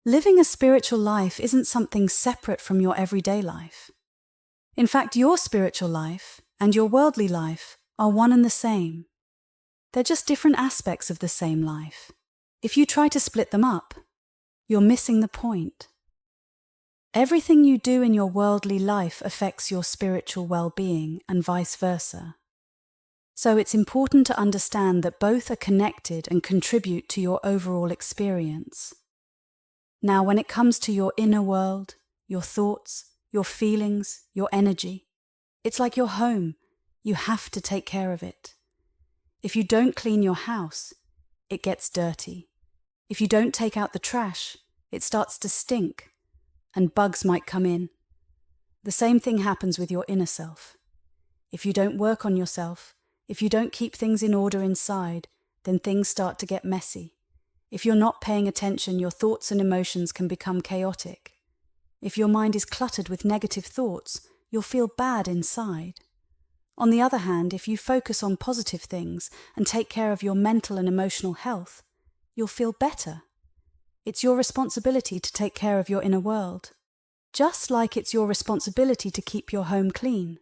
Living a spiritual life isn't something separate from your everyday life. In fact, your spiritual life and your worldly life are one and the same. They're just different aspects of the same life. If you try to split them up, you're missing the point. Everything you do in your worldly life affects your spiritual well-being and vice versa. So it's important to understand that both are connected and contribute to your overall experience. Now, when it comes to your inner world, your thoughts, your feelings, your energy, it's like your home. You have to take care of it. If you don't clean your house, it gets dirty. If you don't take out the trash, it starts to stink, and bugs might come in. The same thing happens with your inner self. If you don't work on yourself, if you don't keep things in order inside, then things start to get messy. If you're not paying attention, your thoughts and emotions can become chaotic. If your mind is cluttered with negative thoughts, you'll feel bad inside. On the other hand, if you focus on positive things and take care of your mental and emotional health, you'll feel better. It's your responsibility to take care of your inner world, just like it's your responsibility to keep your home clean.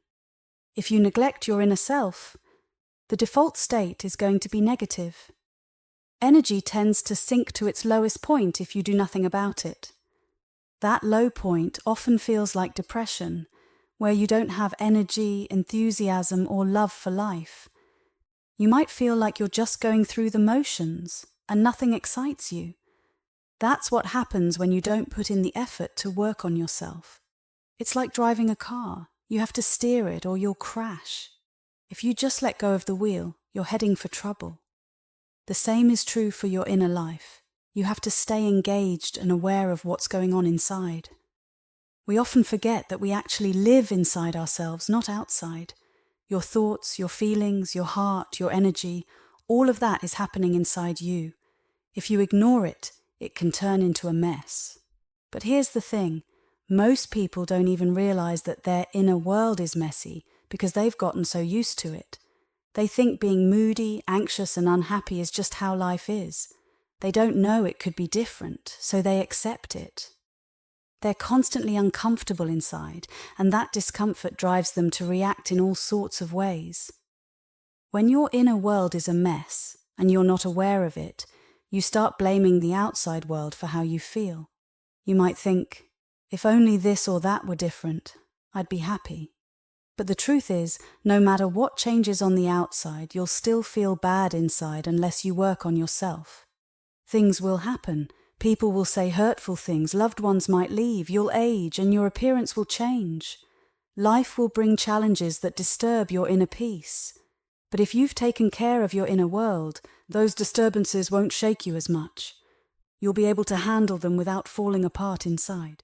If you neglect your inner self, the default state is going to be negative. Energy tends to sink to its lowest point if you do nothing about it. That low point often feels like depression, where you don't have energy, enthusiasm, or love for life. You might feel like you're just going through the motions and nothing excites you. That's what happens when you don't put in the effort to work on yourself. It's like driving a car. You have to steer it or you'll crash. If you just let go of the wheel, you're heading for trouble. The same is true for your inner life. You have to stay engaged and aware of what's going on inside. We often forget that we actually live inside ourselves, not outside. Your thoughts, your feelings, your heart, your energy, all of that is happening inside you. If you ignore it, it can turn into a mess. But here's the thing, most people don't even realize that their inner world is messy because they've gotten so used to it. They think being moody, anxious, and unhappy is just how life is. They don't know it could be different, so they accept it. They're constantly uncomfortable inside, and that discomfort drives them to react in all sorts of ways. When your inner world is a mess, and you're not aware of it, you start blaming the outside world for how you feel. You might think, if only this or that were different, I'd be happy. But the truth is, no matter what changes on the outside, you'll still feel bad inside unless you work on yourself. Things will happen. People will say hurtful things, loved ones might leave, you'll age, and your appearance will change. Life will bring challenges that disturb your inner peace. But if you've taken care of your inner world, those disturbances won't shake you as much. You'll be able to handle them without falling apart inside.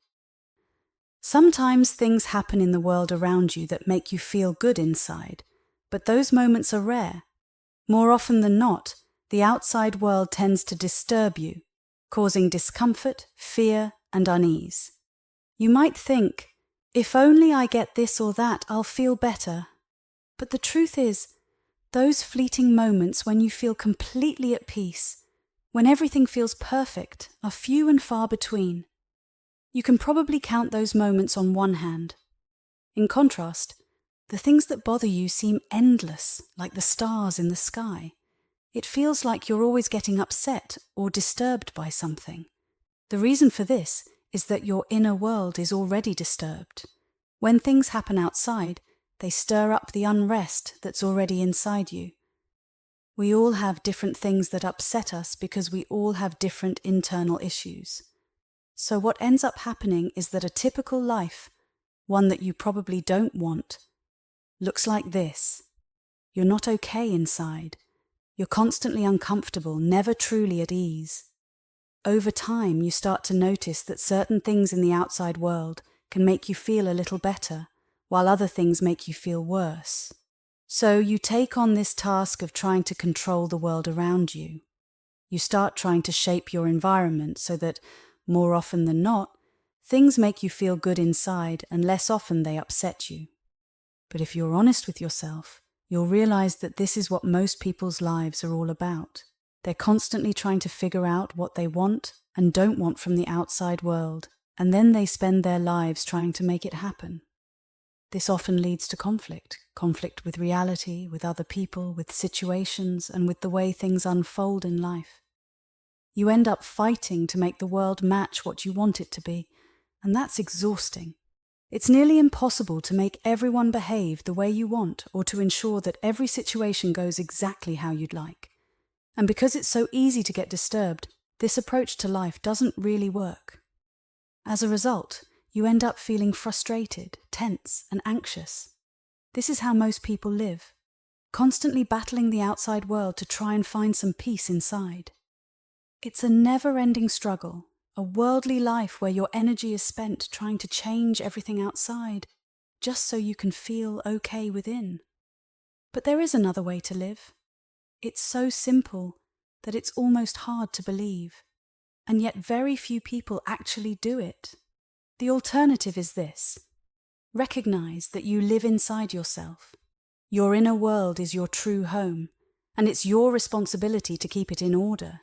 Sometimes things happen in the world around you that make you feel good inside, but those moments are rare. More often than not, the outside world tends to disturb you, causing discomfort, fear, and unease. You might think, if only I get this or that, I'll feel better. But the truth is, those fleeting moments when you feel completely at peace, when everything feels perfect, are few and far between. You can probably count those moments on one hand. In contrast, the things that bother you seem endless, like the stars in the sky. It feels like you're always getting upset or disturbed by something. The reason for this is that your inner world is already disturbed. When things happen outside, they stir up the unrest that's already inside you. We all have different things that upset us because we all have different internal issues. So what ends up happening is that a typical life, one that you probably don't want, looks like this. You're not okay inside. You're constantly uncomfortable, never truly at ease. Over time, you start to notice that certain things in the outside world can make you feel a little better, while other things make you feel worse. So you take on this task of trying to control the world around you. You start trying to shape your environment so that, more often than not, things make you feel good inside and less often they upset you. But if you're honest with yourself, you'll realize that this is what most people's lives are all about. They're constantly trying to figure out what they want and don't want from the outside world, and then they spend their lives trying to make it happen. This often leads to conflict with reality, with other people, with situations, and with the way things unfold in life. You end up fighting to make the world match what you want it to be, and that's exhausting. It's nearly impossible to make everyone behave the way you want or to ensure that every situation goes exactly how you'd like. And because it's so easy to get disturbed, this approach to life doesn't really work. As a result, you end up feeling frustrated, tense, and anxious. This is how most people live, constantly battling the outside world to try and find some peace inside. It's a never-ending struggle, a worldly life where your energy is spent trying to change everything outside, just so you can feel okay within. But there is another way to live. It's so simple that it's almost hard to believe, and yet very few people actually do it. The alternative is this. Recognize that you live inside yourself. Your inner world is your true home, and it's your responsibility to keep it in order.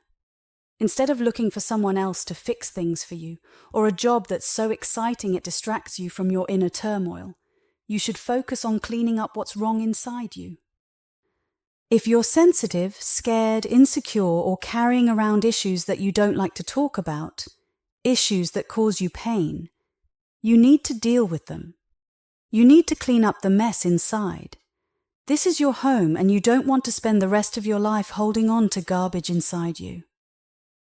Instead of looking for someone else to fix things for you, or a job that's so exciting it distracts you from your inner turmoil, you should focus on cleaning up what's wrong inside you. If you're sensitive, scared, insecure, or carrying around issues that you don't like to talk about, issues that cause you pain, you need to deal with them. You need to clean up the mess inside. This is your home, and you don't want to spend the rest of your life holding on to garbage inside you.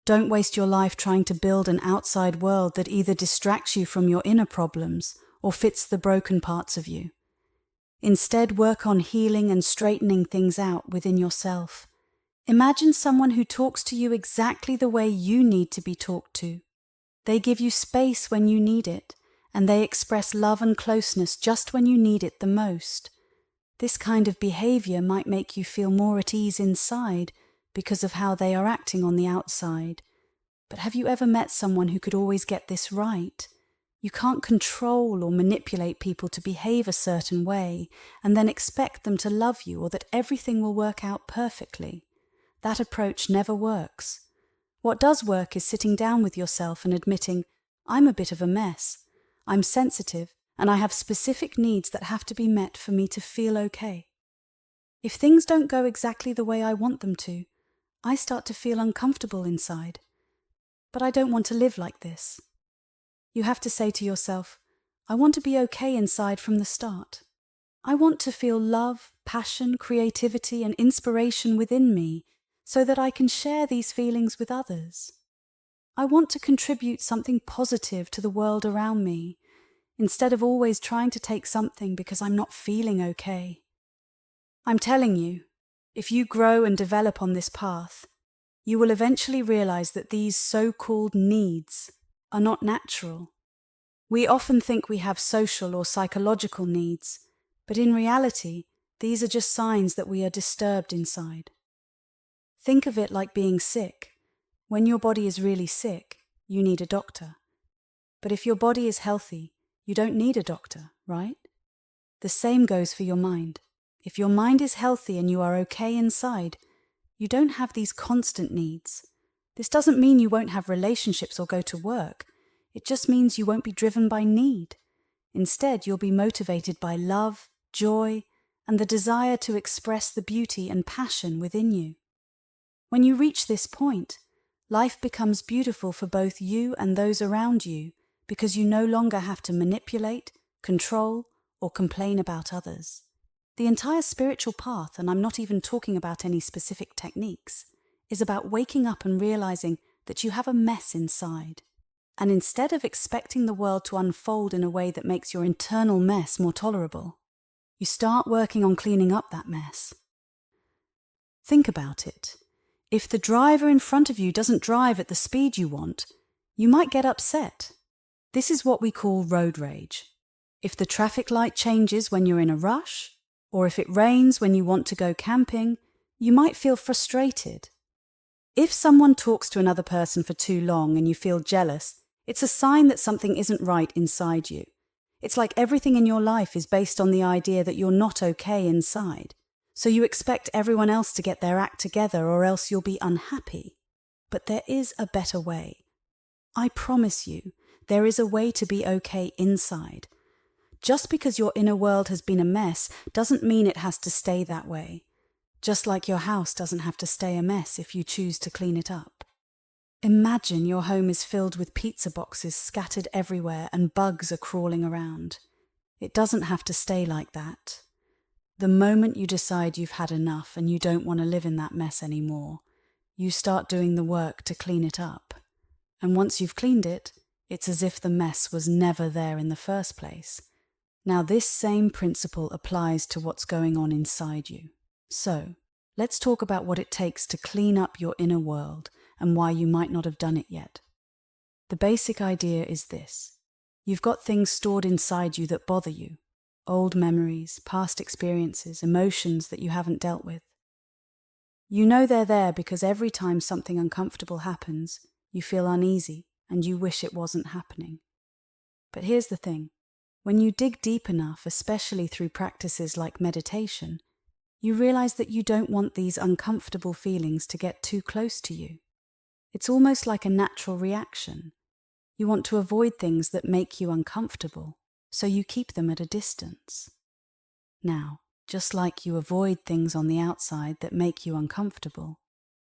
Don't waste your life trying to build an outside world that either distracts you from your inner problems or fits the broken parts of you. Instead, work on healing and straightening things out within yourself. Imagine someone who talks to you exactly the way you need to be talked to. They give you space when you need it, and they express love and closeness just when you need it the most. This kind of behavior might make you feel more at ease inside because of how they are acting on the outside. But have you ever met someone who could always get this right? You can't control or manipulate people to behave a certain way and then expect them to love you or that everything will work out perfectly. That approach never works. What does work is sitting down with yourself and admitting, I'm a bit of a mess. I'm sensitive and I have specific needs that have to be met for me to feel okay. If things don't go exactly the way I want them to, I start to feel uncomfortable inside. But I don't want to live like this. You have to say to yourself, I want to be okay inside from the start. I want to feel love, passion, creativity, and inspiration within me so that I can share these feelings with others. I want to contribute something positive to the world around me, instead of always trying to take something because I'm not feeling okay. I'm telling you, if you grow and develop on this path, you will eventually realize that these so-called needs are not natural. We often think we have social or psychological needs, but in reality, these are just signs that we are disturbed inside. Think of it like being sick. When your body is really sick, you need a doctor. But if your body is healthy, you don't need a doctor, right? The same goes for your mind. If your mind is healthy and you are okay inside, you don't have these constant needs. This doesn't mean you won't have relationships or go to work. It just means you won't be driven by need. Instead, you'll be motivated by love, joy, and the desire to express the beauty and passion within you. When you reach this point, life becomes beautiful for both you and those around you because you no longer have to manipulate, control, or complain about others. The entire spiritual path, and I'm not even talking about any specific techniques, is about waking up and realizing that you have a mess inside. And instead of expecting the world to unfold in a way that makes your internal mess more tolerable, you start working on cleaning up that mess. Think about it. If the driver in front of you doesn't drive at the speed you want, you might get upset. This is what we call road rage. If the traffic light changes when you're in a rush, or if it rains when you want to go camping, you might feel frustrated. If someone talks to another person for too long and you feel jealous, it's a sign that something isn't right inside you. It's like everything in your life is based on the idea that you're not okay inside. So you expect everyone else to get their act together or else you'll be unhappy. But there is a better way. I promise you, there is a way to be okay inside. Just because your inner world has been a mess doesn't mean it has to stay that way. Just like your house doesn't have to stay a mess if you choose to clean it up. Imagine your home is filled with pizza boxes scattered everywhere and bugs are crawling around. It doesn't have to stay like that. The moment you decide you've had enough and you don't want to live in that mess anymore, you start doing the work to clean it up. And once you've cleaned it, it's as if the mess was never there in the first place. Now this same principle applies to what's going on inside you. So, let's talk about what it takes to clean up your inner world and why you might not have done it yet. The basic idea is this. You've got things stored inside you that bother you. Old memories, past experiences, emotions that you haven't dealt with. You know they're there because every time something uncomfortable happens, you feel uneasy and you wish it wasn't happening. But here's the thing. When you dig deep enough, especially through practices like meditation, you realize that you don't want these uncomfortable feelings to get too close to you. It's almost like a natural reaction. You want to avoid things that make you uncomfortable, so you keep them at a distance. Now, just like you avoid things on the outside that make you uncomfortable,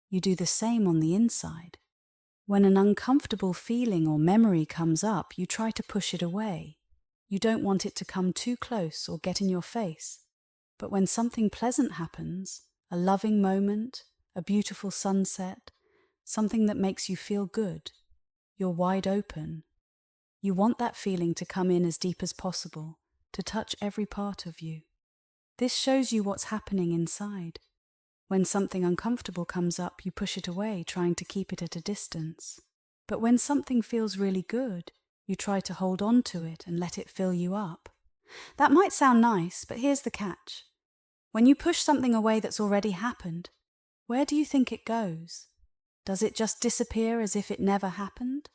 you do the same on the inside. When an uncomfortable feeling or memory comes up, you try to push it away. You don't want it to come too close or get in your face. But when something pleasant happens, a loving moment, a beautiful sunset, something that makes you feel good, you're wide open. You want that feeling to come in as deep as possible, to touch every part of you. This shows you what's happening inside. When something uncomfortable comes up, you push it away, trying to keep it at a distance. But when something feels really good, you try to hold on to it and let it fill you up. That might sound nice, but here's the catch. When you push something away that's already happened, where do you think it goes? Does it just disappear as if it never happened?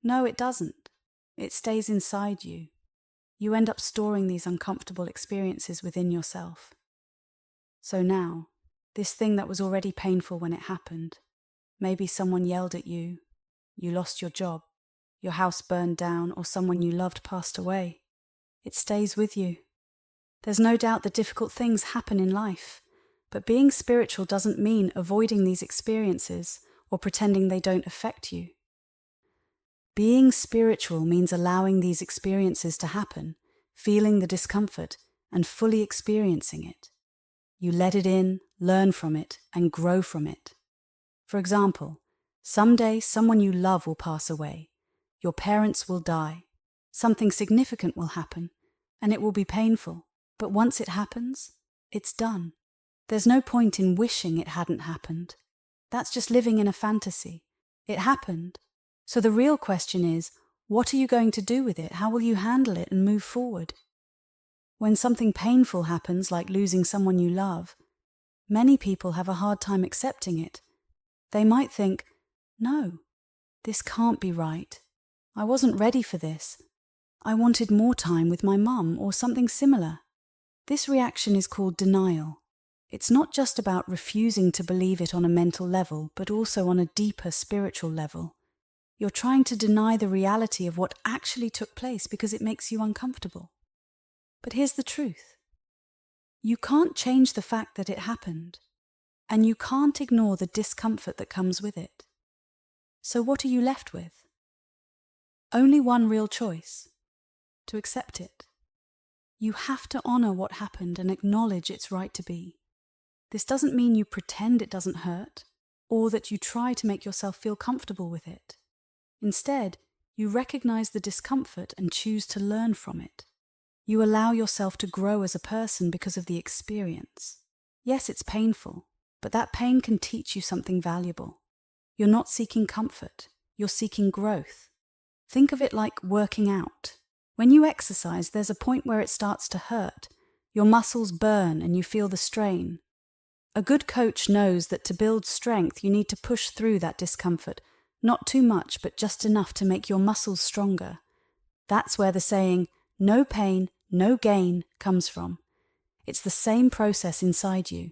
No, it doesn't. It stays inside you. You end up storing these uncomfortable experiences within yourself. So now, this thing that was already painful when it happened, maybe someone yelled at you, you lost your job, your house burned down, or someone you loved passed away. It stays with you. There's no doubt that difficult things happen in life, but being spiritual doesn't mean avoiding these experiences or pretending they don't affect you. Being spiritual means allowing these experiences to happen, feeling the discomfort, and fully experiencing it. You let it in, learn from it, and grow from it. For example, someday someone you love will pass away. Your parents will die. Something significant will happen, and it will be painful. But once it happens, it's done. There's no point in wishing it hadn't happened. That's just living in a fantasy. It happened. So the real question is, what are you going to do with it? How will you handle it and move forward? When something painful happens, like losing someone you love, many people have a hard time accepting it. They might think, no, this can't be right. I wasn't ready for this. I wanted more time with my mum or something similar. This reaction is called denial. It's not just about refusing to believe it on a mental level, but also on a deeper spiritual level. You're trying to deny the reality of what actually took place because it makes you uncomfortable. But here's the truth. You can't change the fact that it happened, and you can't ignore the discomfort that comes with it. So what are you left with? Only one real choice: to accept it. You have to honor what happened and acknowledge its right to be. This doesn't mean you pretend it doesn't hurt, or that you try to make yourself feel comfortable with it. Instead, you recognize the discomfort and choose to learn from it. You allow yourself to grow as a person because of the experience. Yes, it's painful, but that pain can teach you something valuable. You're not seeking comfort, you're seeking growth. Think of it like working out. When you exercise, there's a point where it starts to hurt. Your muscles burn and you feel the strain. A good coach knows that to build strength, you need to push through that discomfort. Not too much, but just enough to make your muscles stronger. That's where the saying, no pain, no gain, comes from. It's the same process inside you.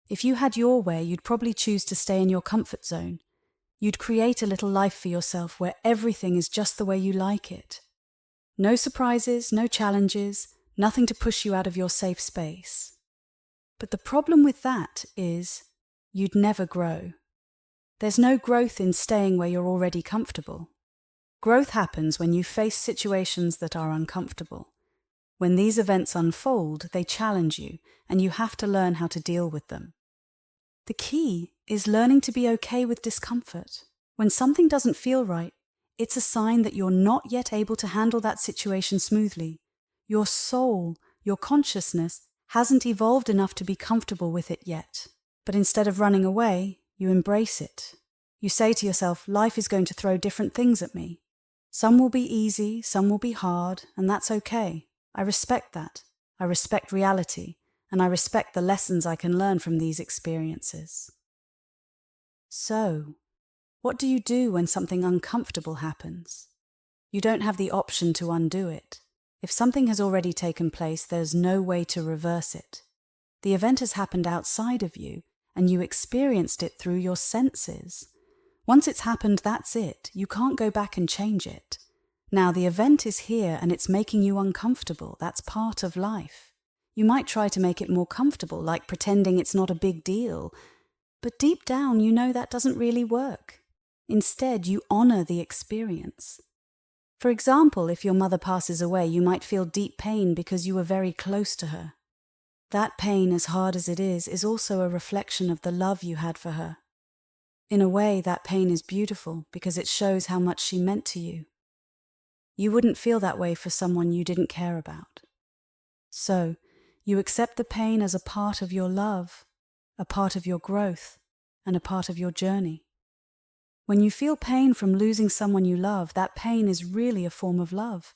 If you had your way, you'd probably choose to stay in your comfort zone. You'd create a little life for yourself where everything is just the way you like it. No surprises, no challenges, nothing to push you out of your safe space. But the problem with that is you'd never grow. There's no growth in staying where you're already comfortable. Growth happens when you face situations that are uncomfortable. When these events unfold, they challenge you, and you have to learn how to deal with them. The key is learning to be okay with discomfort. When something doesn't feel right, it's a sign that you're not yet able to handle that situation smoothly. Your soul, your consciousness, hasn't evolved enough to be comfortable with it yet. But instead of running away, you embrace it. You say to yourself, life is going to throw different things at me. Some will be easy, some will be hard, and that's okay. I respect that. I respect reality, and I respect the lessons I can learn from these experiences. So, what do you do when something uncomfortable happens? You don't have the option to undo it. If something has already taken place, there's no way to reverse it. The event has happened outside of you, and you experienced it through your senses. Once it's happened, that's it. You can't go back and change it. Now, the event is here and it's making you uncomfortable. That's part of life. You might try to make it more comfortable, like pretending it's not a big deal. But deep down, you know that doesn't really work. Instead, you honor the experience. For example, if your mother passes away, you might feel deep pain because you were very close to her. That pain, as hard as it is also a reflection of the love you had for her. In a way, that pain is beautiful because it shows how much she meant to you. You wouldn't feel that way for someone you didn't care about. So, you accept the pain as a part of your love, a part of your growth, and a part of your journey. When you feel pain from losing someone you love, that pain is really a form of love.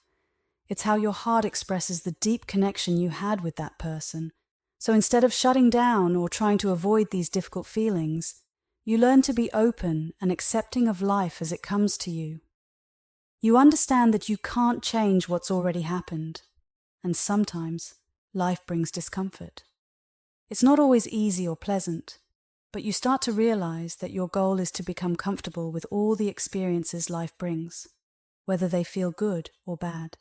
It's how your heart expresses the deep connection you had with that person. So instead of shutting down or trying to avoid these difficult feelings, you learn to be open and accepting of life as it comes to you. You understand that you can't change what's already happened, and sometimes life brings discomfort. It's not always easy or pleasant, but you start to realize that your goal is to become comfortable with all the experiences life brings, whether they feel good or bad.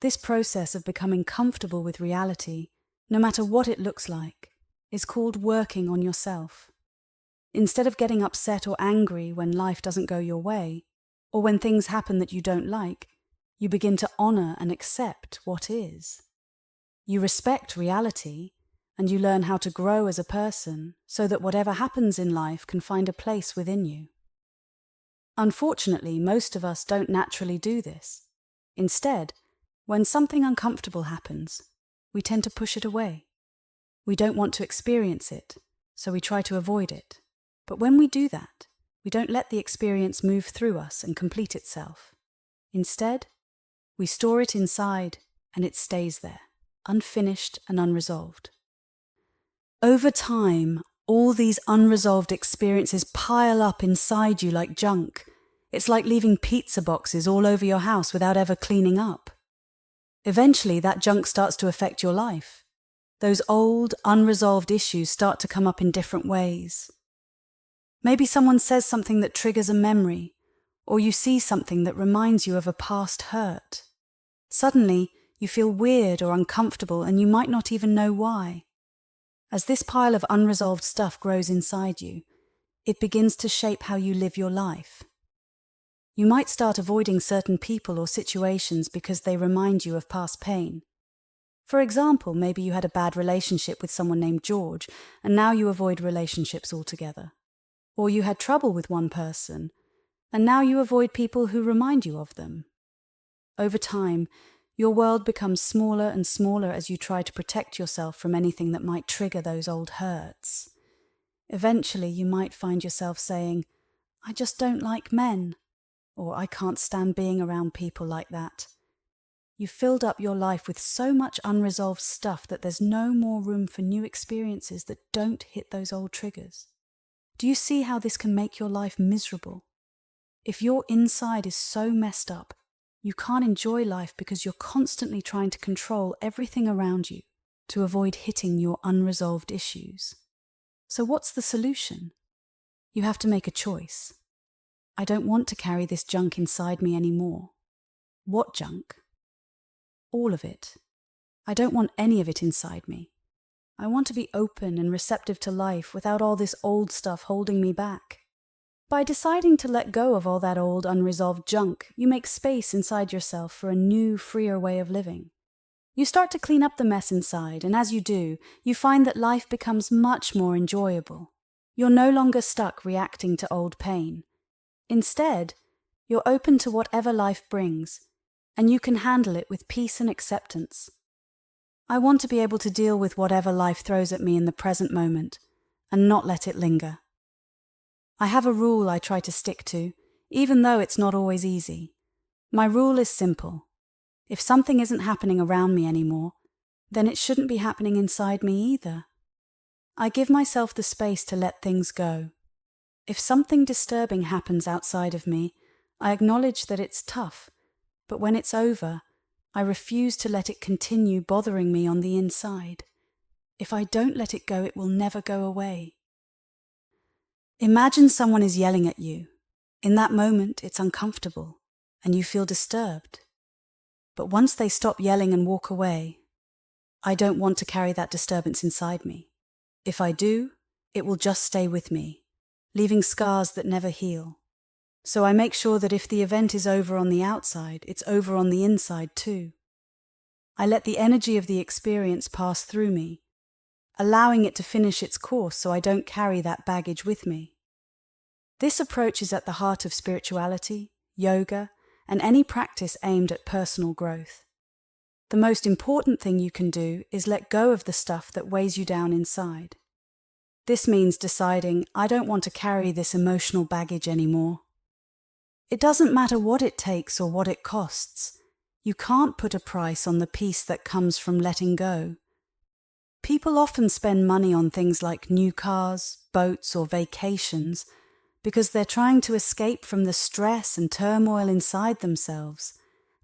This process of becoming comfortable with reality, no matter what it looks like, is called working on yourself. Instead of getting upset or angry when life doesn't go your way, or when things happen that you don't like, you begin to honor and accept what is. You respect reality, and you learn how to grow as a person so that whatever happens in life can find a place within you. Unfortunately, most of us don't naturally do this. Instead, when something uncomfortable happens, we tend to push it away. We don't want to experience it, so we try to avoid it. But when we do that, we don't let the experience move through us and complete itself. Instead, we store it inside and it stays there, unfinished and unresolved. Over time, all these unresolved experiences pile up inside you like junk. It's like leaving pizza boxes all over your house without ever cleaning up. Eventually, that junk starts to affect your life. Those old, unresolved issues start to come up in different ways. Maybe someone says something that triggers a memory, or you see something that reminds you of a past hurt. Suddenly, you feel weird or uncomfortable and you might not even know why. As this pile of unresolved stuff grows inside you, it begins to shape how you live your life. You might start avoiding certain people or situations because they remind you of past pain. For example, maybe you had a bad relationship with someone named George, and now you avoid relationships altogether. Or you had trouble with one person, and now you avoid people who remind you of them. Over time, your world becomes smaller and smaller as you try to protect yourself from anything that might trigger those old hurts. Eventually, you might find yourself saying, "I just don't like men," or "I can't stand being around people like that." You've filled up your life with so much unresolved stuff that there's no more room for new experiences that don't hit those old triggers. Do you see how this can make your life miserable? If your inside is so messed up, you can't enjoy life because you're constantly trying to control everything around you. to avoid hitting your unresolved issues. So what's the solution? You have to make a choice. I don't want to carry this junk inside me anymore. What junk? All of it. I don't want any of it inside me. I want to be open and receptive to life without all this old stuff holding me back. By deciding to let go of all that old unresolved junk, you make space inside yourself for a new, freer way of living. You start to clean up the mess inside, and as you do, you find that life becomes much more enjoyable. You're no longer stuck reacting to old pain. Instead, you're open to whatever life brings, and you can handle it with peace and acceptance. I want to be able to deal with whatever life throws at me in the present moment, and not let it linger. I have a rule I try to stick to, even though it's not always easy. My rule is simple. If something isn't happening around me anymore, then it shouldn't be happening inside me either. I give myself the space to let things go. If something disturbing happens outside of me, I acknowledge that it's tough, but when it's over, I refuse to let it continue bothering me on the inside. If I don't let it go, it will never go away. Imagine someone is yelling at you. In that moment, it's uncomfortable, and you feel disturbed. But once they stop yelling and walk away, I don't want to carry that disturbance inside me. If I do, it will just stay with me, leaving scars that never heal. So I make sure that if the event is over on the outside, it's over on the inside too. I let the energy of the experience pass through me, allowing it to finish its course so I don't carry that baggage with me. This approach is at the heart of spirituality, yoga, and any practice aimed at personal growth. The most important thing you can do is let go of the stuff that weighs you down inside. This means deciding, I don't want to carry this emotional baggage anymore. It doesn't matter what it takes or what it costs. You can't put a price on the peace that comes from letting go. People often spend money on things like new cars, boats, or vacations because they're trying to escape from the stress and turmoil inside themselves.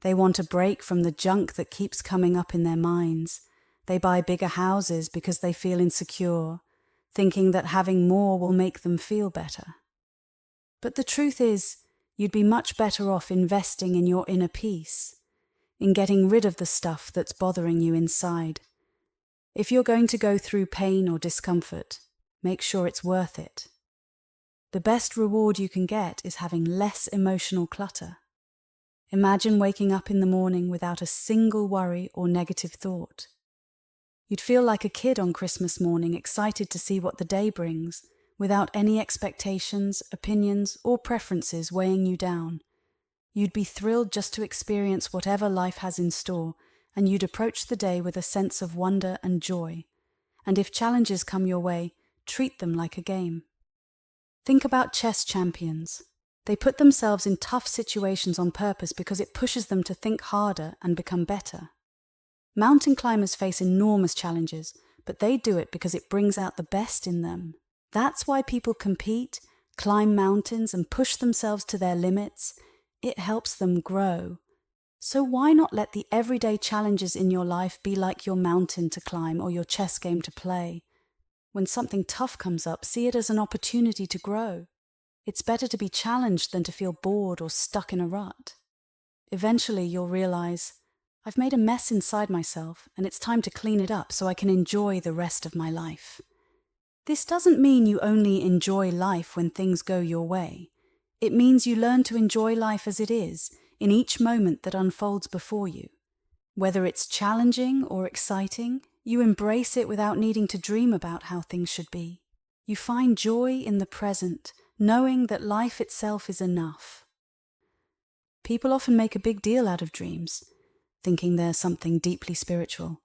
They want a break from the junk that keeps coming up in their minds. They buy bigger houses because they feel insecure, thinking that having more will make them feel better. But the truth is, you'd be much better off investing in your inner peace, in getting rid of the stuff that's bothering you inside. If you're going to go through pain or discomfort, make sure it's worth it. The best reward you can get is having less emotional clutter. Imagine waking up in the morning without a single worry or negative thought. You'd feel like a kid on Christmas morning, excited to see what the day brings, without any expectations, opinions, or preferences weighing you down. You'd be thrilled just to experience whatever life has in store, and you'd approach the day with a sense of wonder and joy. And if challenges come your way, treat them like a game. Think about chess champions. They put themselves in tough situations on purpose because it pushes them to think harder and become better. Mountain climbers face enormous challenges, but they do it because it brings out the best in them. That's why people compete, climb mountains, and push themselves to their limits. It helps them grow. So why not let the everyday challenges in your life be like your mountain to climb or your chess game to play? When something tough comes up, see it as an opportunity to grow. It's better to be challenged than to feel bored or stuck in a rut. Eventually you'll realize, I've made a mess inside myself, and it's time to clean it up so I can enjoy the rest of my life. This doesn't mean you only enjoy life when things go your way. It means you learn to enjoy life as it is, in each moment that unfolds before you. Whether it's challenging or exciting, you embrace it without needing to dream about how things should be. You find joy in the present, knowing that life itself is enough. People often make a big deal out of dreams, thinking they're something deeply spiritual.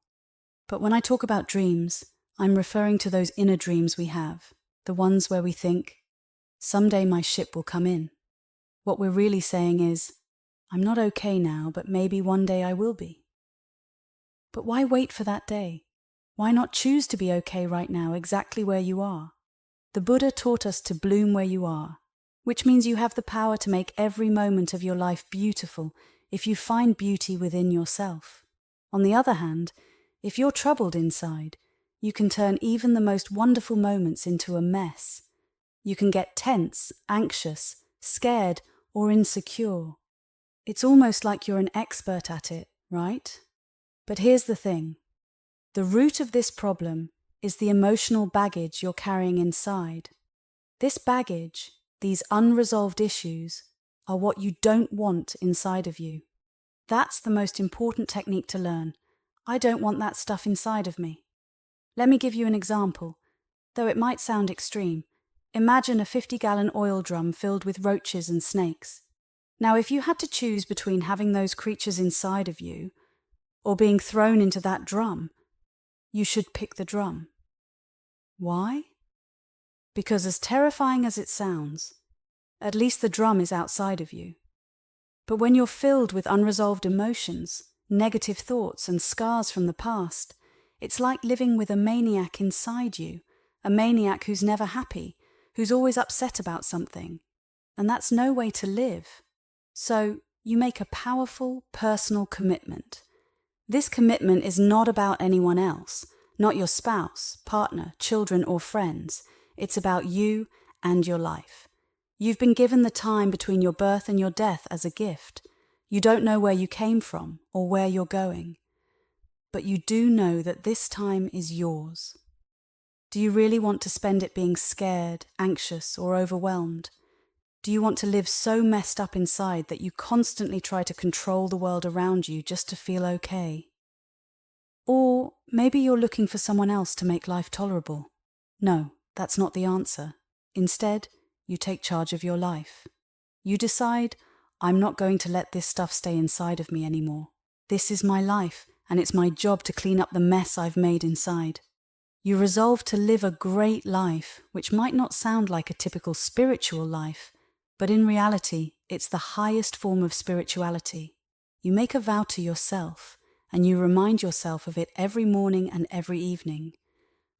But when I talk about dreams, I'm referring to those inner dreams we have, the ones where we think, someday my ship will come in. What we're really saying is, I'm not okay now, but maybe one day I will be. But why wait for that day? Why not choose to be okay right now, exactly where you are? The Buddha taught us to bloom where you are, which means you have the power to make every moment of your life beautiful if you find beauty within yourself. On the other hand, If you're troubled inside, you can turn even the most wonderful moments into a mess. You can get tense, anxious, scared, or insecure. It's almost like you're an expert at it, right? But here's the thing. The root of this problem is the emotional baggage you're carrying inside. This baggage, these unresolved issues, are what you don't want inside of you. That's the most important technique to learn. I don't want that stuff inside of me. Let me give you an example, though it might sound extreme. Imagine a 50-gallon oil drum filled with roaches and snakes. Now, if you had to choose between having those creatures inside of you or being thrown into that drum, you should pick the drum. Why? Because as terrifying as it sounds, at least the drum is outside of you. But when you're filled with unresolved emotions, negative thoughts and scars from the past, it's like living with a maniac inside you, a maniac who's never happy, who's always upset about something. And that's no way to live. So you make a powerful personal commitment. This commitment is not about anyone else, not your spouse, partner, children, or friends. It's about you and your life. You've been given the time between your birth and your death as a gift. You don't know where you came from or where you're going. But you do know that this time is yours. Do you really want to spend it being scared, anxious, or overwhelmed? Do you want to live so messed up inside that you constantly try to control the world around you just to feel okay? Or maybe you're looking for someone else to make life tolerable. No, that's not the answer. Instead, you take charge of your life. You decide, I'm not going to let this stuff stay inside of me anymore. This is my life, and it's my job to clean up the mess I've made inside. You resolve to live a great life, which might not sound like a typical spiritual life, but in reality, it's the highest form of spirituality. You make a vow to yourself, and you remind yourself of it every morning and every evening.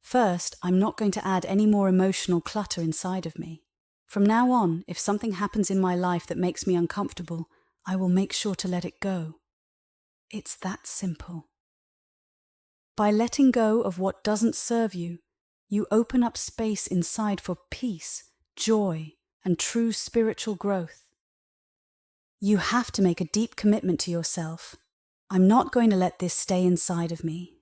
First, I'm not going to add any more emotional clutter inside of me. From now on, if something happens in my life that makes me uncomfortable, I will make sure to let it go. It's that simple. By letting go of what doesn't serve you, you open up space inside for peace, joy, and true spiritual growth. You have to make a deep commitment to yourself. I'm not going to let this stay inside of me.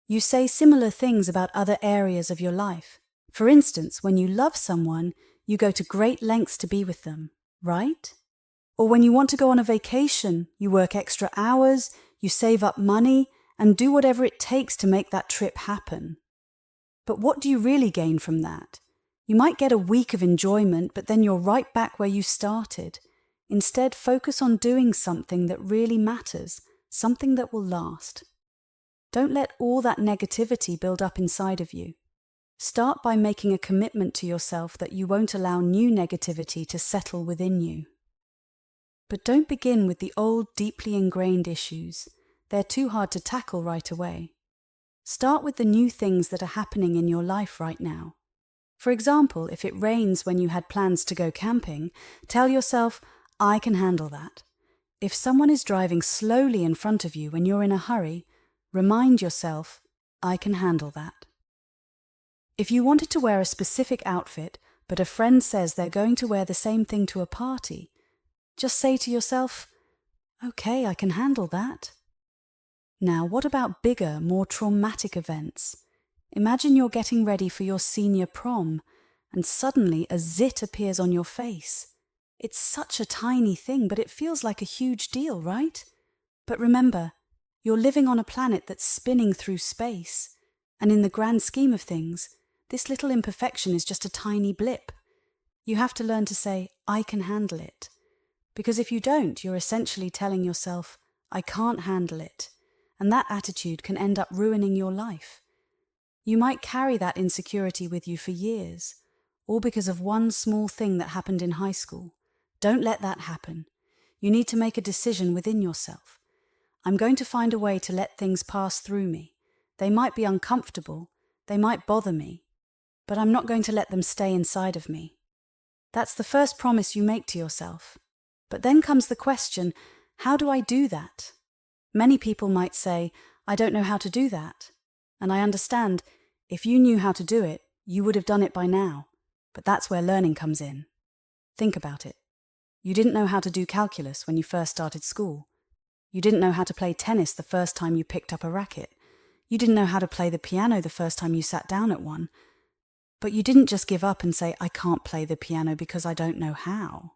You say similar things about other areas of your life. For instance, when you love someone, you go to great lengths to be with them, right? Or when you want to go on a vacation, you work extra hours, you save up money, and do whatever it takes to make that trip happen. But what do you really gain from that? You might get a week of enjoyment, but then you're right back where you started. Instead, focus on doing something that really matters, something that will last. Don't let all that negativity build up inside of you. Start by making a commitment to yourself that you won't allow new negativity to settle within you. But don't begin with the old, deeply ingrained issues. They're too hard to tackle right away. Start with the new things that are happening in your life right now. For example, if it rains when you had plans to go camping, tell yourself, I can handle that. If someone is driving slowly in front of you when you're in a hurry, remind yourself, I can handle that. If you wanted to wear a specific outfit, but a friend says they're going to wear the same thing to a party, just say to yourself, okay, I can handle that. Now, what about bigger, more traumatic events? Imagine you're getting ready for your senior prom, and suddenly a zit appears on your face. It's such a tiny thing, but it feels like a huge deal, right? But remember, you're living on a planet that's spinning through space, and in the grand scheme of things, this little imperfection is just a tiny blip. You have to learn to say, I can handle it. Because if you don't, you're essentially telling yourself, I can't handle it. And that attitude can end up ruining your life. You might carry that insecurity with you for years, all because of one small thing that happened in high school. Don't let that happen. You need to make a decision within yourself. I'm going to find a way to let things pass through me. They might be uncomfortable, they might bother me, but I'm not going to let them stay inside of me. That's the first promise you make to yourself. But then comes the question, how do I do that? Many people might say, I don't know how to do that. And I understand, if you knew how to do it, you would have done it by now. But that's where learning comes in. Think about it. You didn't know how to do calculus when you first started school. You didn't know how to play tennis the first time you picked up a racket. You didn't know how to play the piano the first time you sat down at one. But you didn't just give up and say, I can't play the piano because I don't know how.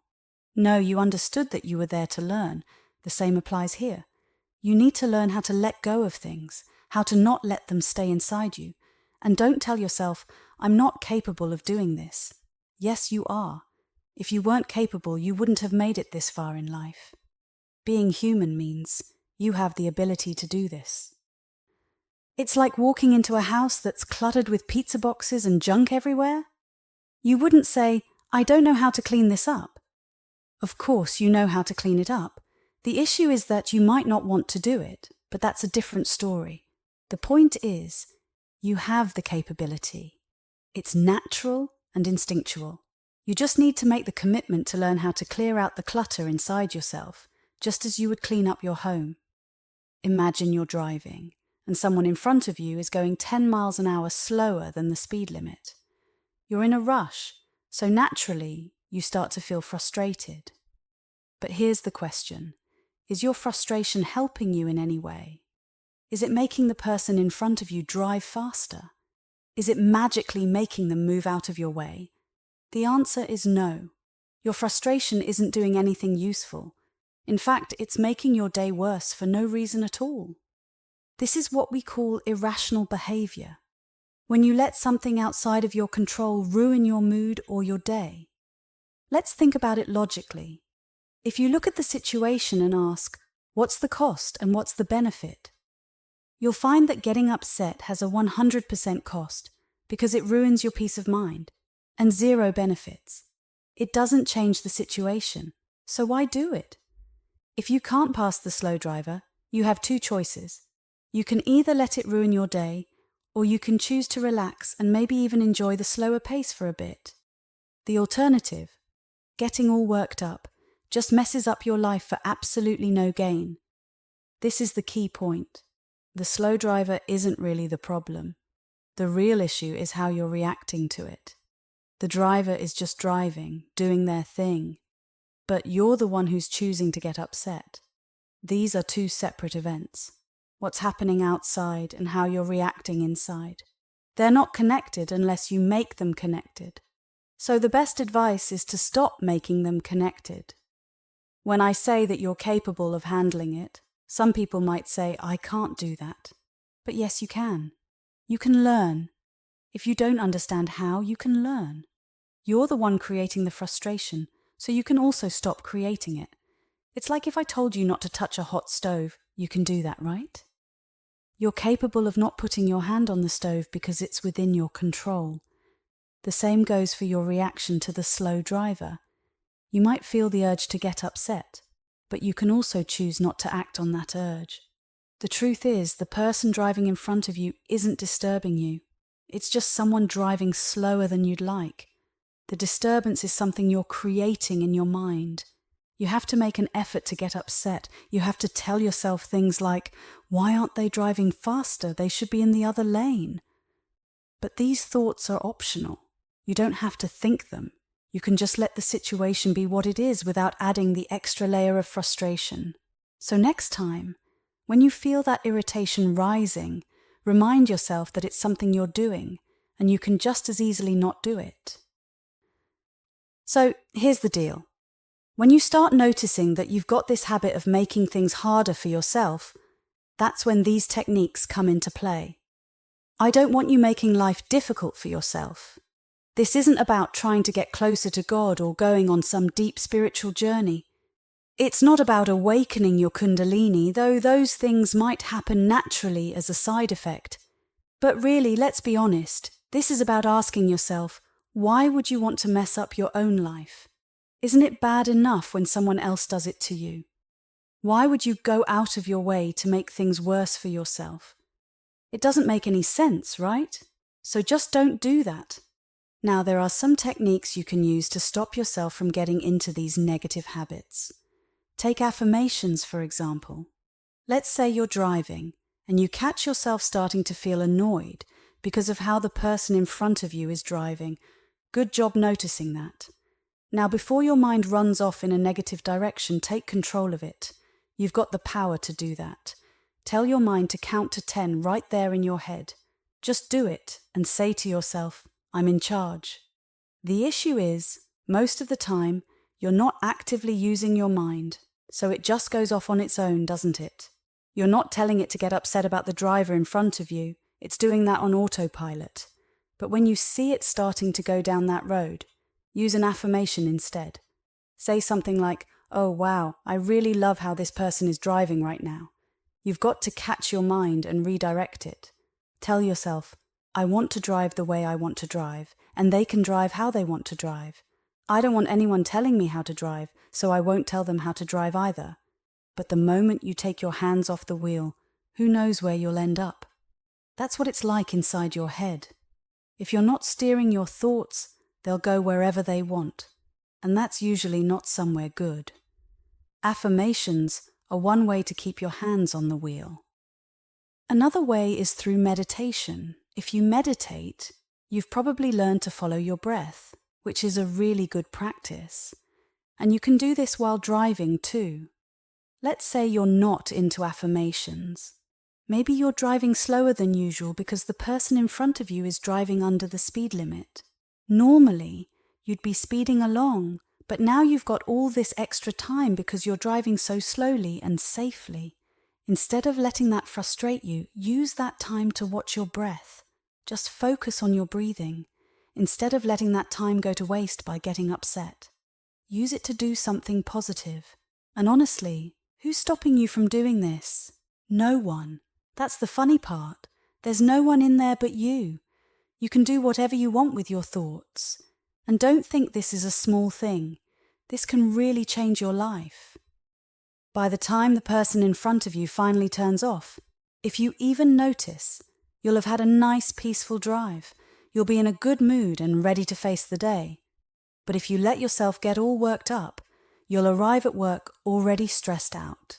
No, you understood that you were there to learn. The same applies here. You need to learn how to let go of things, how to not let them stay inside you. And don't tell yourself, I'm not capable of doing this. Yes, you are. If you weren't capable, you wouldn't have made it this far in life. Being human means you have the ability to do this. It's like walking into a house that's cluttered with pizza boxes and junk everywhere. You wouldn't say, I don't know how to clean this up. Of course, you know how to clean it up. The issue is that you might not want to do it, but that's a different story. The point is, you have the capability. It's natural and instinctual. You just need to make the commitment to learn how to clear out the clutter inside yourself, just as you would clean up your home. Imagine you're driving, and someone in front of you is going 10 miles an hour slower than the speed limit. You're in a rush, so naturally you start to feel frustrated. But here's the question. Is your frustration helping you in any way? Is it making the person in front of you drive faster? Is it magically making them move out of your way? The answer is no. Your frustration isn't doing anything useful. In fact, it's making your day worse for no reason at all. This is what we call irrational behavior. When you let something outside of your control ruin your mood or your day. Let's think about it logically. If you look at the situation and ask, what's the cost and what's the benefit? You'll find that getting upset has a 100% cost because it ruins your peace of mind, and 0 benefits. It doesn't change the situation, so why do it? If you can't pass the slow driver, you have 2 choices. You can either let it ruin your day, or you can choose to relax and maybe even enjoy the slower pace for a bit. The alternative, getting all worked up, just messes up your life for absolutely no gain. This is the key point. The slow driver isn't really the problem. The real issue is how you're reacting to it. The driver is just driving, doing their thing. But you're the one who's choosing to get upset. These are 2 separate events. What's happening outside and how you're reacting inside. They're not connected unless you make them connected. So the best advice is to stop making them connected. When I say that you're capable of handling it, some people might say, I can't do that. But yes, you can. You can learn. If you don't understand how, you can learn. You're the one creating the frustration, so you can also stop creating it. It's like if I told you not to touch a hot stove, you can do that, right? You're capable of not putting your hand on the stove because it's within your control. The same goes for your reaction to the slow driver. You might feel the urge to get upset, but you can also choose not to act on that urge. The truth is, the person driving in front of you isn't disturbing you. It's just someone driving slower than you'd like. The disturbance is something you're creating in your mind. You have to make an effort to get upset. You have to tell yourself things like, why aren't they driving faster? They should be in the other lane. But these thoughts are optional. You don't have to think them. You can just let the situation be what it is without adding the extra layer of frustration. So next time, when you feel that irritation rising, remind yourself that it's something you're doing, and you can just as easily not do it. So here's the deal. When you start noticing that you've got this habit of making things harder for yourself, that's when these techniques come into play. I don't want you making life difficult for yourself. This isn't about trying to get closer to God or going on some deep spiritual journey. It's not about awakening your kundalini, though those things might happen naturally as a side effect. But really, let's be honest, this is about asking yourself, why would you want to mess up your own life? Isn't it bad enough when someone else does it to you? Why would you go out of your way to make things worse for yourself? It doesn't make any sense, right? So just don't do that. Now, there are some techniques you can use to stop yourself from getting into these negative habits. Take affirmations, for example. Let's say you're driving and you catch yourself starting to feel annoyed because of how the person in front of you is driving. Good job noticing that. Now, before your mind runs off in a negative direction, take control of it. You've got the power to do that. Tell your mind to count to 10 right there in your head. Just do it and say to yourself, I'm in charge. The issue is, most of the time, you're not actively using your mind, so it just goes off on its own, doesn't it? You're not telling it to get upset about the driver in front of you. It's doing that on autopilot. But when you see it starting to go down that road, use an affirmation instead. Say something like, oh wow, I really love how this person is driving right now. You've got to catch your mind and redirect it. Tell yourself, I want to drive the way I want to drive, and they can drive how they want to drive. I don't want anyone telling me how to drive, so I won't tell them how to drive either. But the moment you take your hands off the wheel, who knows where you'll end up? That's what it's like inside your head. If you're not steering your thoughts, they'll go wherever they want, and that's usually not somewhere good. Affirmations are one way to keep your hands on the wheel. Another way is through meditation. If you meditate, you've probably learned to follow your breath, which is a really good practice. And you can do this while driving too. Let's say you're not into affirmations. Maybe you're driving slower than usual because the person in front of you is driving under the speed limit. Normally, you'd be speeding along, but now you've got all this extra time because you're driving so slowly and safely. Instead of letting that frustrate you, use that time to watch your breath. Just focus on your breathing, instead of letting that time go to waste by getting upset. Use it to do something positive. And honestly, who's stopping you from doing this? No one. That's the funny part. There's no one in there but you. You can do whatever you want with your thoughts. And don't think this is a small thing. This can really change your life. By the time the person in front of you finally turns off, if you even notice, you'll have had a nice peaceful drive. You'll be in a good mood and ready to face the day. But if you let yourself get all worked up, you'll arrive at work already stressed out.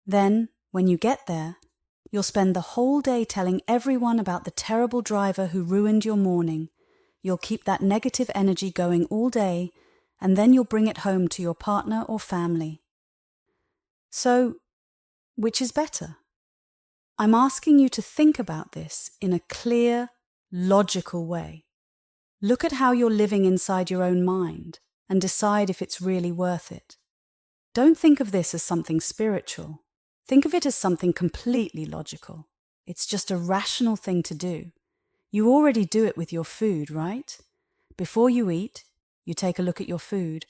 Then, when you get there, you'll spend the whole day telling everyone about the terrible driver who ruined your morning. You'll keep that negative energy going all day, and then you'll bring it home to your partner or family. So, which is better? I'm asking you to think about this in a clear, logical way. Look at how you're living inside your own mind and decide if it's really worth it. Don't think of this as something spiritual. Think of it as something completely logical. It's just a rational thing to do. You already do it with your food, right? Before you eat, you take a look at your food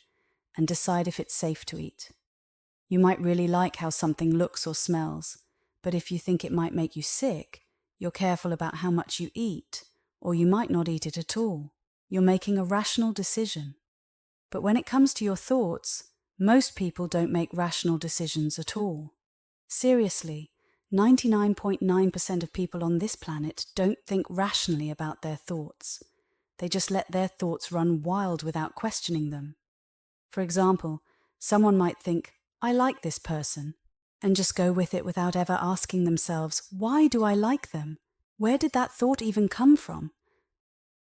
and decide if it's safe to eat. You might really like how something looks or smells, but if you think it might make you sick, you're careful about how much you eat, or you might not eat it at all. You're making a rational decision. But when it comes to your thoughts, most people don't make rational decisions at all. Seriously, 99.9% of people on this planet don't think rationally about their thoughts. They just let their thoughts run wild without questioning them. For example, someone might think, I like this person, and just go with it without ever asking themselves, why do I like them? Where did that thought even come from?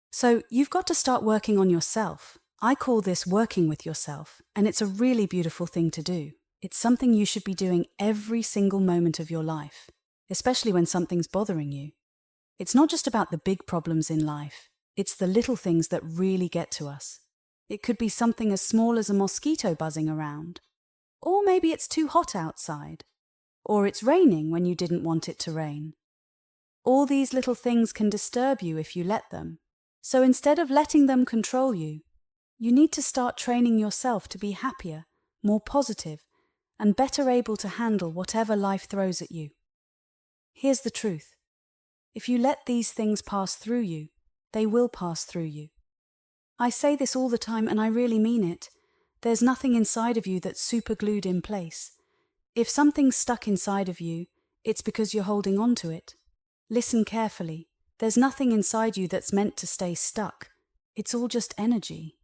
So you've got to start working on yourself. I call this working with yourself, and it's a really beautiful thing to do. It's something you should be doing every single moment of your life, especially when something's bothering you. It's not just about the big problems in life. It's the little things that really get to us. It could be something as small as a mosquito buzzing around. Or maybe it's too hot outside. Or it's raining when you didn't want it to rain. All these little things can disturb you if you let them. So instead of letting them control you, you need to start training yourself to be happier, more positive, and better able to handle whatever life throws at you. Here's the truth. If you let these things pass through you, they will pass through you. I say this all the time and I really mean it. There's nothing inside of you that's super glued in place. If something's stuck inside of you, it's because you're holding on to it. Listen carefully. There's nothing inside you that's meant to stay stuck. It's all just energy.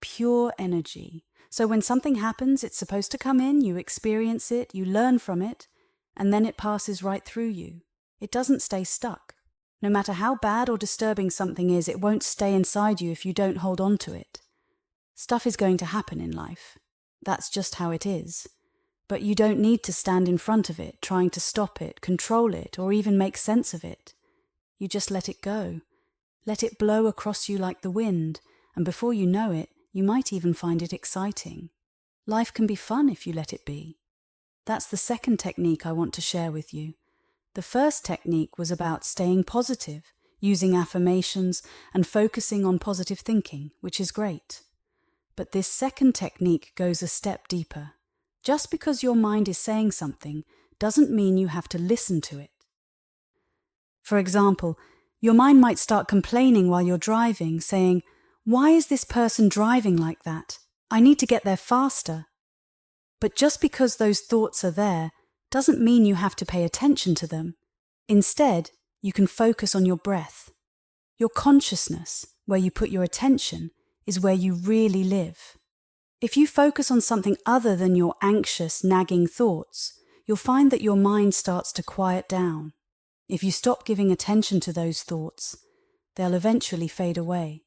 Pure energy. So when something happens, it's supposed to come in, you experience it, you learn from it, and then it passes right through you. It doesn't stay stuck. No matter how bad or disturbing something is, it won't stay inside you if you don't hold on to it. Stuff is going to happen in life. That's just how it is. But you don't need to stand in front of it, trying to stop it, control it, or even make sense of it. You just let it go. Let it blow across you like the wind, and before you know it, you might even find it exciting. Life can be fun if you let it be. That's the second technique I want to share with you. The first technique was about staying positive, using affirmations, and focusing on positive thinking, which is great. But this second technique goes a step deeper. Just because your mind is saying something doesn't mean you have to listen to it. For example, your mind might start complaining while you're driving, saying, "Why is this person driving like that? I need to get there faster." But just because those thoughts are there doesn't mean you have to pay attention to them. Instead, you can focus on your breath. Your consciousness, where you put your attention, is where you really live. If you focus on something other than your anxious, nagging thoughts, you'll find that your mind starts to quiet down. If you stop giving attention to those thoughts, they'll eventually fade away.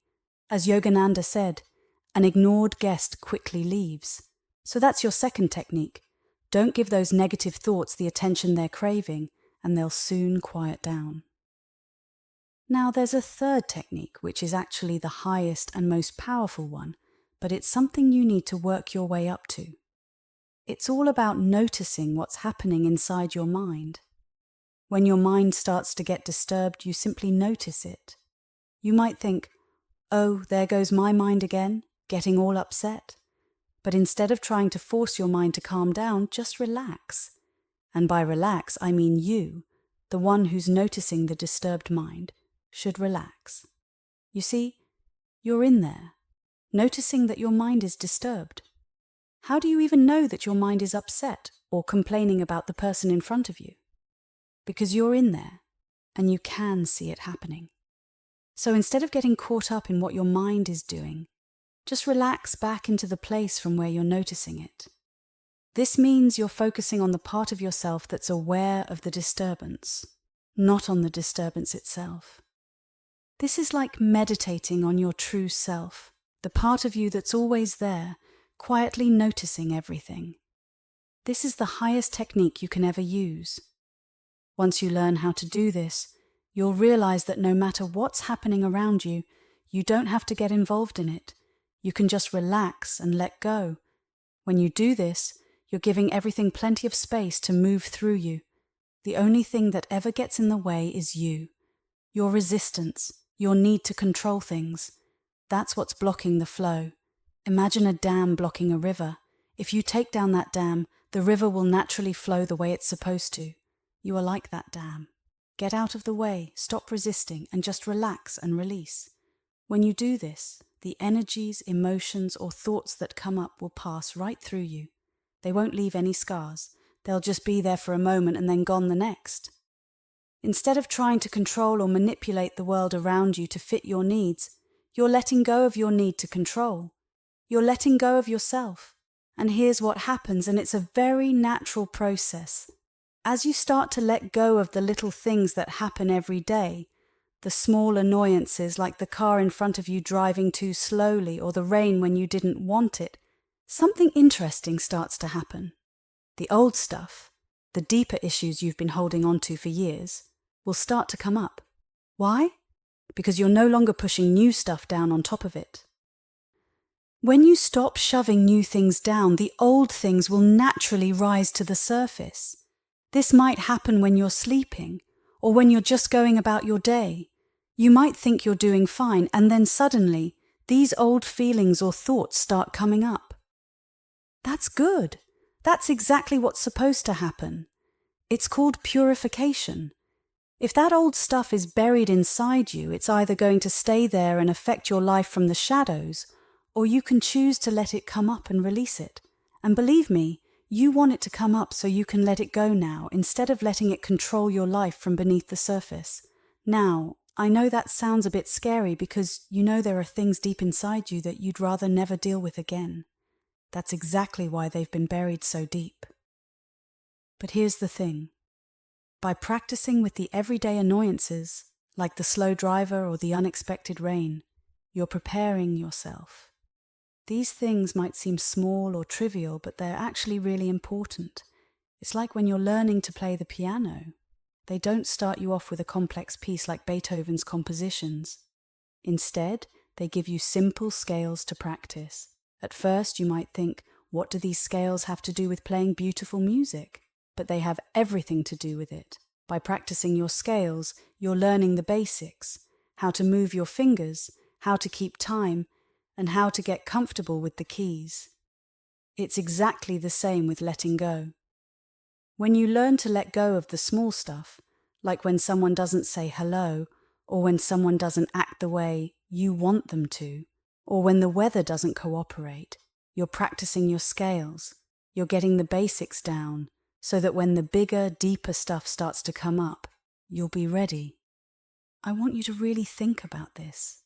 As Yogananda said, an ignored guest quickly leaves. So that's your second technique. Don't give those negative thoughts the attention they're craving, and they'll soon quiet down. Now there's a third technique, which is actually the highest and most powerful one, but it's something you need to work your way up to. It's all about noticing what's happening inside your mind. When your mind starts to get disturbed, you simply notice it. You might think, "Oh, there goes my mind again, getting all upset." But instead of trying to force your mind to calm down, just relax. And by relax, I mean you, the one who's noticing the disturbed mind, should relax. You see, you're in there, noticing that your mind is disturbed. How do you even know that your mind is upset or complaining about the person in front of you? Because you're in there, and you can see it happening. So instead of getting caught up in what your mind is doing, just relax back into the place from where you're noticing it. This means you're focusing on the part of yourself that's aware of the disturbance, not on the disturbance itself. This is like meditating on your true self, the part of you that's always there, quietly noticing everything. This is the highest technique you can ever use. Once you learn how to do this, you'll realize that no matter what's happening around you, you don't have to get involved in it. You can just relax and let go. When you do this, you're giving everything plenty of space to move through you. The only thing that ever gets in the way is you. Your resistance, your need to control things. That's what's blocking the flow. Imagine a dam blocking a river. If you take down that dam, the river will naturally flow the way it's supposed to. You are like that dam. Get out of the way, stop resisting, and just relax and release. When you do this, the energies, emotions, or thoughts that come up will pass right through you. They won't leave any scars. They'll just be there for a moment and then gone the next. Instead of trying to control or manipulate the world around you to fit your needs, you're letting go of your need to control. You're letting go of yourself. And here's what happens, and it's a very natural process. As you start to let go of the little things that happen every day, the small annoyances like the car in front of you driving too slowly or the rain when you didn't want it, something interesting starts to happen. The old stuff, the deeper issues you've been holding on to for years, will start to come up. Why? Because you're no longer pushing new stuff down on top of it. When you stop shoving new things down, the old things will naturally rise to the surface. This might happen when you're sleeping, or when you're just going about your day. You might think you're doing fine, and then suddenly, these old feelings or thoughts start coming up. That's good. That's exactly what's supposed to happen. It's called purification. If that old stuff is buried inside you, it's either going to stay there and affect your life from the shadows, or you can choose to let it come up and release it. And believe me, you want it to come up so you can let it go now, instead of letting it control your life from beneath the surface. Now, I know that sounds a bit scary because you know there are things deep inside you that you'd rather never deal with again. That's exactly why they've been buried so deep. But here's the thing. By practicing with the everyday annoyances, like the slow driver or the unexpected rain, you're preparing yourself. These things might seem small or trivial, but they're actually really important. It's like when you're learning to play the piano. They don't start you off with a complex piece like Beethoven's compositions. Instead, they give you simple scales to practice. At first, you might think, what do these scales have to do with playing beautiful music? But they have everything to do with it. By practicing your scales, you're learning the basics, how to move your fingers, how to keep time, and how to get comfortable with the keys. It's exactly the same with letting go. When you learn to let go of the small stuff, like when someone doesn't say hello, or when someone doesn't act the way you want them to, or when the weather doesn't cooperate, you're practicing your scales. You're getting the basics down, so that when the bigger, deeper stuff starts to come up, you'll be ready. I want you to really think about this.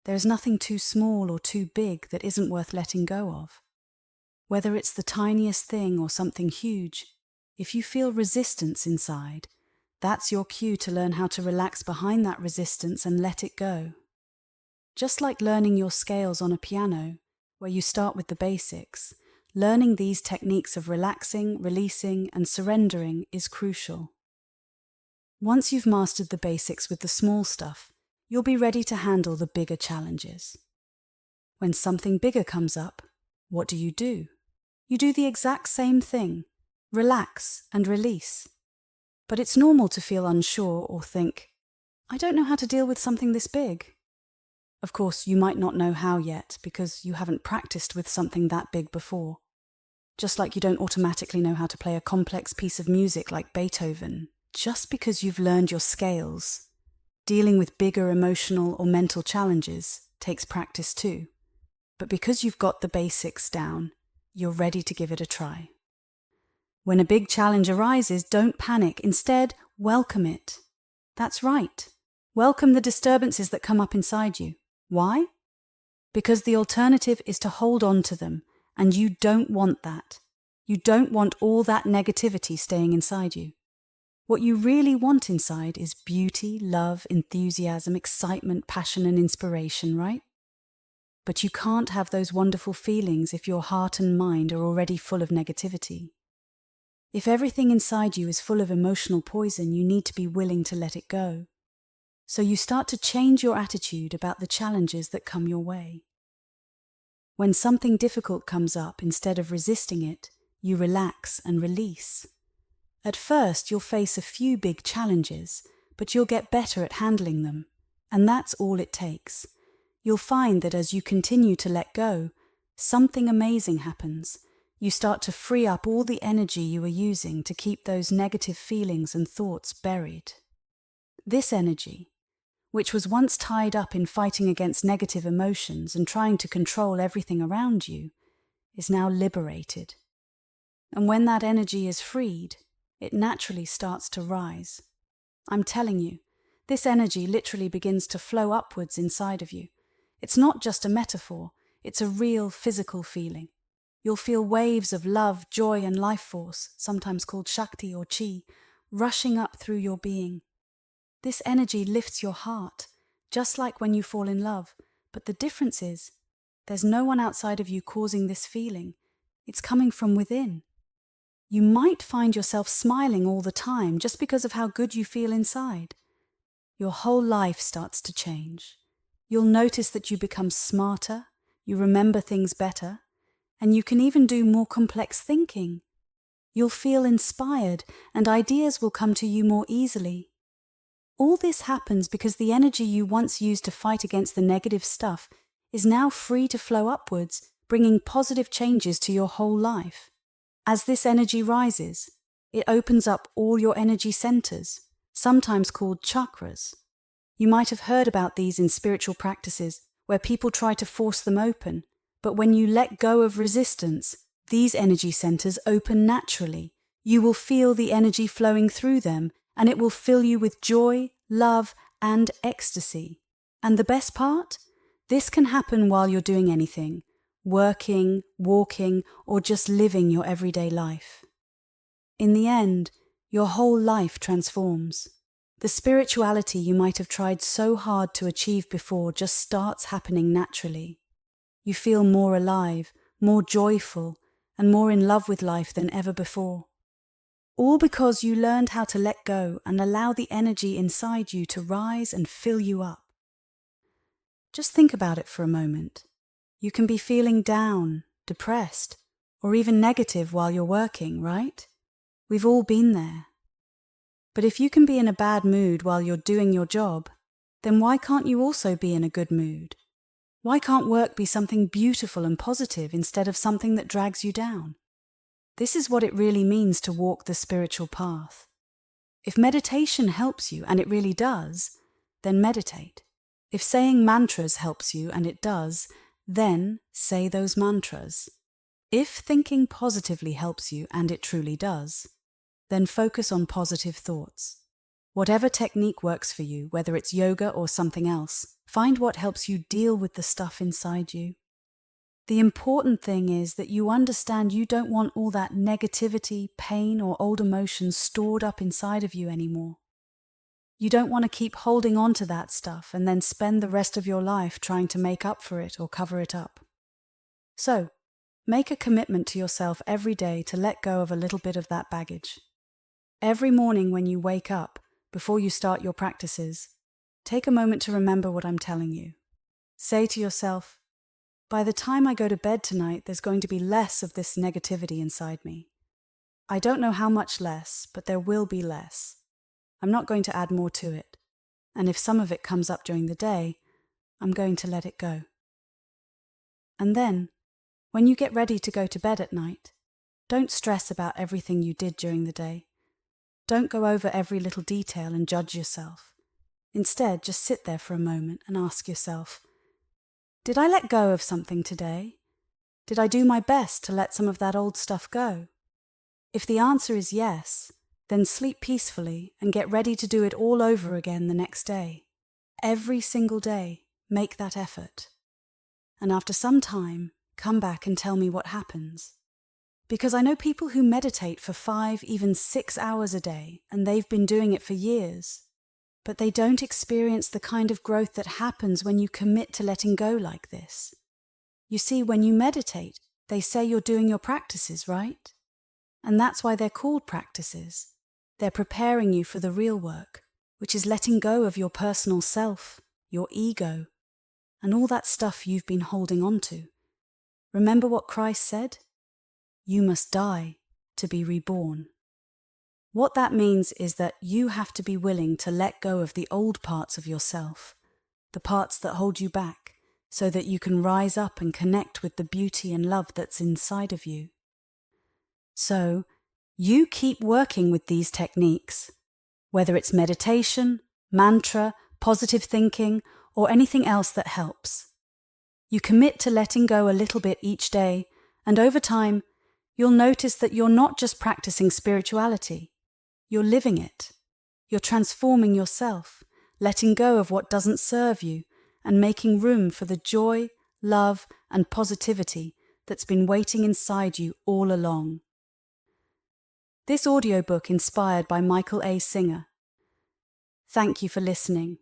There is nothing too small or too big that isn't worth letting go of. Whether it's the tiniest thing or something huge, if you feel resistance inside, that's your cue to learn how to relax behind that resistance and let it go. Just like learning your scales on a piano, where you start with the basics, learning these techniques of relaxing, releasing, and surrendering is crucial. Once you've mastered the basics with the small stuff, you'll be ready to handle the bigger challenges. When something bigger comes up, what do? You do the exact same thing. Relax and release. But it's normal to feel unsure or think, I don't know how to deal with something this big. Of course, you might not know how yet because you haven't practiced with something that big before. Just like you don't automatically know how to play a complex piece of music like Beethoven, just because you've learned your scales. Dealing with bigger emotional or mental challenges takes practice too. But because you've got the basics down, you're ready to give it a try. When a big challenge arises, don't panic. Instead, welcome it. That's right. Welcome the disturbances that come up inside you. Why? Because the alternative is to hold on to them, and you don't want that. You don't want all that negativity staying inside you. What you really want inside is beauty, love, enthusiasm, excitement, passion, and inspiration, right? But you can't have those wonderful feelings if your heart and mind are already full of negativity. If everything inside you is full of emotional poison, you need to be willing to let it go. So you start to change your attitude about the challenges that come your way. When something difficult comes up, instead of resisting it, you relax and release. At first, you'll face a few big challenges, but you'll get better at handling them, and that's all it takes. You'll find that as you continue to let go, something amazing happens. You start to free up all the energy you are using to keep those negative feelings and thoughts buried. This energy, which was once tied up in fighting against negative emotions and trying to control everything around you, is now liberated. And when that energy is freed, it naturally starts to rise. I'm telling you, this energy literally begins to flow upwards inside of you. It's not just a metaphor, it's a real physical feeling. You'll feel waves of love, joy, and life force, sometimes called Shakti or Chi, rushing up through your being. This energy lifts your heart, just like when you fall in love, but the difference is, there's no one outside of you causing this feeling. It's coming from within. You might find yourself smiling all the time just because of how good you feel inside. Your whole life starts to change. You'll notice that you become smarter, you remember things better, and you can even do more complex thinking. You'll feel inspired, and ideas will come to you more easily. All this happens because the energy you once used to fight against the negative stuff is now free to flow upwards, bringing positive changes to your whole life. As this energy rises, it opens up all your energy centers, sometimes called chakras. You might have heard about these in spiritual practices where people try to force them open, but when you let go of resistance, these energy centers open naturally. You will feel the energy flowing through them, and it will fill you with joy, love, and ecstasy. And the best part? This can happen while you're doing anything, working, walking, or just living your everyday life. In the end, your whole life transforms. The spirituality you might have tried so hard to achieve before just starts happening naturally. You feel more alive, more joyful, and more in love with life than ever before. All because you learned how to let go and allow the energy inside you to rise and fill you up. Just think about it for a moment. You can be feeling down, depressed, or even negative while you're working, right? We've all been there. But if you can be in a bad mood while you're doing your job, then why can't you also be in a good mood? Why can't work be something beautiful and positive instead of something that drags you down? This is what it really means to walk the spiritual path. If meditation helps you, and it really does, then meditate. If saying mantras helps you, and it does, then say those mantras. If thinking positively helps you, and it truly does, then focus on positive thoughts. Whatever technique works for you, whether it's yoga or something else, find what helps you deal with the stuff inside you. The important thing is that you understand you don't want all that negativity, pain, or old emotions stored up inside of you anymore. You don't want to keep holding on to that stuff and then spend the rest of your life trying to make up for it or cover it up. So, make a commitment to yourself every day to let go of a little bit of that baggage. Every morning when you wake up, before you start your practices, take a moment to remember what I'm telling you. Say to yourself, by the time I go to bed tonight, there's going to be less of this negativity inside me. I don't know how much less, but there will be less. I'm not going to add more to it. And if some of it comes up during the day, I'm going to let it go. And then, when you get ready to go to bed at night, don't stress about everything you did during the day. Don't go over every little detail and judge yourself. Instead, just sit there for a moment and ask yourself, did I let go of something today? Did I do my best to let some of that old stuff go? If the answer is yes, then sleep peacefully and get ready to do it all over again the next day. Every single day, make that effort. And after some time, come back and tell me what happens. Because I know people who meditate for 5, even 6 hours a day, and they've been doing it for years. But they don't experience the kind of growth that happens when you commit to letting go like this. You see, when you meditate, they say you're doing your practices, right? And that's why they're called practices. They're preparing you for the real work, which is letting go of your personal self, your ego, and all that stuff you've been holding on to. Remember what Christ said? You must die to be reborn. What that means is that you have to be willing to let go of the old parts of yourself, the parts that hold you back, so that you can rise up and connect with the beauty and love that's inside of you. So, you keep working with these techniques, whether it's meditation, mantra, positive thinking, or anything else that helps. You commit to letting go a little bit each day, and over time, you'll notice that you're not just practicing spirituality. You're living it. You're transforming yourself, letting go of what doesn't serve you, and making room for the joy, love, and positivity that's been waiting inside you all along. This audiobook inspired by Michael A. Singer. Thank you for listening.